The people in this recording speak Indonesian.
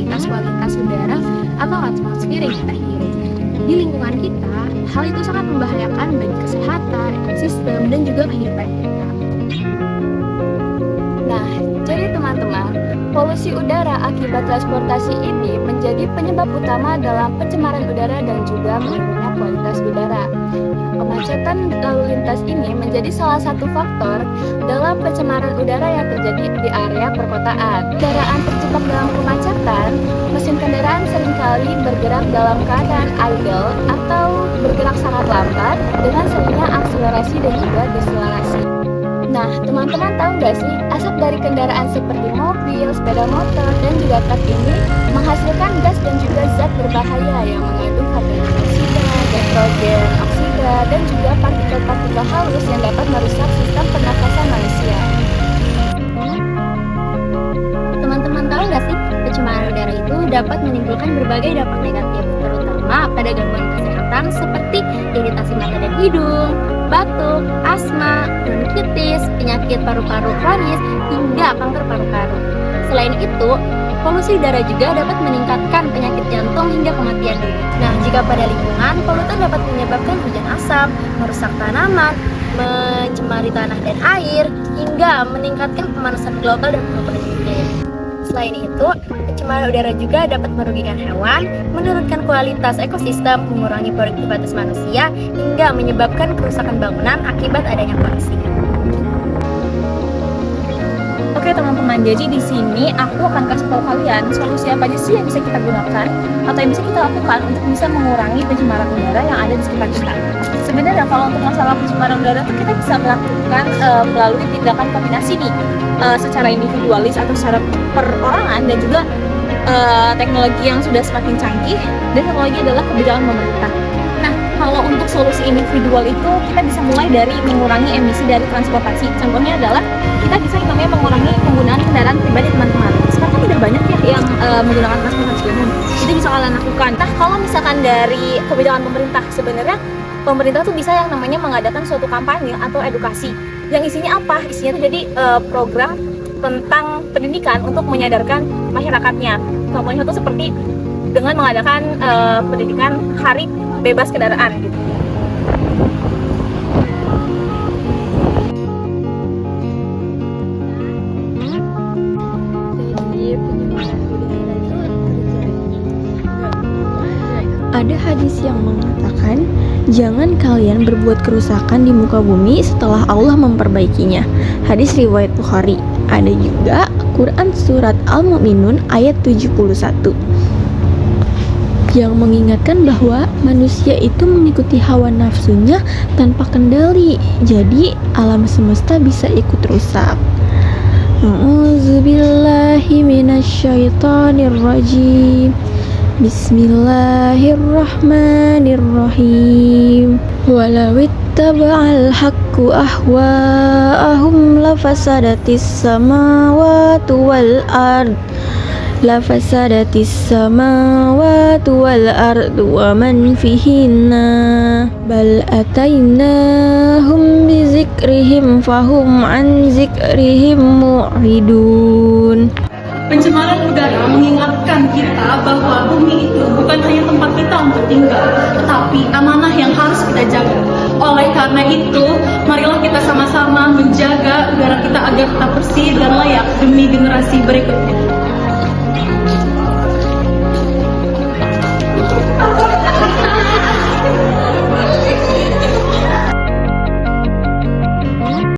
kualitas udara atau atmosfer yang kita hirup. Di lingkungan kita, hal itu sangat membahayakan bagi kesehatan, ekosistem, dan juga kehidupan kita. Nah, jadi teman-teman, polusi udara akibat transportasi ini menjadi penyebab utama dalam pencemaran udara dan juga menurunnya kualitas udara. Kemacetan lalu lintas ini menjadi salah satu faktor dalam pencemaran udara yang terjadi di area perkotaan. Kendaraan terjebak dalam kemacetan, mesin kendaraan seringkali bergerak dalam keadaan idle atau bergerak sangat lambat dengan seringnya akselerasi dan juga deselerasi. Nah, teman-teman tahu nggak sih, asap dari kendaraan seperti mobil, sepeda motor, dan juga truk ini menghasilkan gas dan juga zat berbahaya yang mengandung karbon dioksida, nitrogen, oksida, dan juga partikel-partikel halus yang dapat merusak sistem pernafasan manusia. Teman-teman tahu nggak sih, pencemaran udara itu dapat menimbulkan berbagai dampak negatif, terutama pada gangguan kesehatan seperti iritasi mata dan hidung, batuk, asma, bronkitis, penyakit paru-paru kronis, hingga kanker paru-paru. Selain itu, polusi udara juga dapat meningkatkan penyakit jantung hingga kematian dini. Nah, jika pada lingkungan, polutan dapat menyebabkan hujan asam, merusak tanaman, mencemari tanah dan air, hingga meningkatkan pemanasan global dan perubahan iklim. Selain itu, pencemaran udara juga dapat merugikan hewan, menurunkan kualitas ekosistem, mengurangi produktivitas manusia, hingga menyebabkan kerusakan bangunan akibat adanya polusi. Oke teman-teman, jadi di sini aku akan kasih tahu kalian solusi apa aja sih yang bisa kita gunakan atau yang bisa kita lakukan untuk bisa mengurangi pencemaran udara yang ada di sekitar kita. Sebenarnya kalau untuk masalah pencemaran udara itu kita bisa melakukan melalui tindakan kombinasi nih, secara individualis atau secara perorangan dan juga teknologi yang sudah semakin canggih, dan teknologi adalah kebijakan pemerintah. Nah, kalau untuk solusi individual itu kita bisa mulai dari mengurangi emisi dari transportasi. Contohnya adalah kita bisa namanya mengurangi penggunaan kendaraan pribadi teman-teman. Sekarang kan udah banyak ya yang menggunakan transportasi umum. Itu bisa kalian lakukan. Nah, kalau misalkan dari kebijakan pemerintah, sebenarnya pemerintah tuh bisa yang namanya mengadakan suatu kampanye atau edukasi. Yang isinya apa? Isinya tuh jadi program tentang pendidikan untuk menyadarkan masyarakatnya. Contohnya itu seperti dengan mengadakan pendidikan hari bebas kendaraan gitu. Ada hadis yang mengatakan, jangan kalian berbuat kerusakan di muka bumi setelah Allah memperbaikinya. Hadis riwayat Bukhari. Ada juga Quran surat Al-Mu'minun ayat 71 yang mengingatkan bahwa manusia itu mengikuti hawa nafsunya tanpa kendali. Jadi alam semesta bisa ikut rusak. A'udzubillahi minasyaitonirrajim. Bismillahirrahmanirrahim. Walau ittaba'al haqqu ahwa'ahum lafasadatis samawati wal ard wa man fihinna bal atainahum bizikrihim fahum an zikrihim mu'ridun. Pencemaran udara mengingatkan kita bahwa bumi itu bukan hanya tempat kita untuk tinggal, tetapi amanah yang harus kita jaga. Oleh karena itu, marilah kita sama-sama menjaga udara kita agar tetap bersih dan layak demi generasi berikutnya.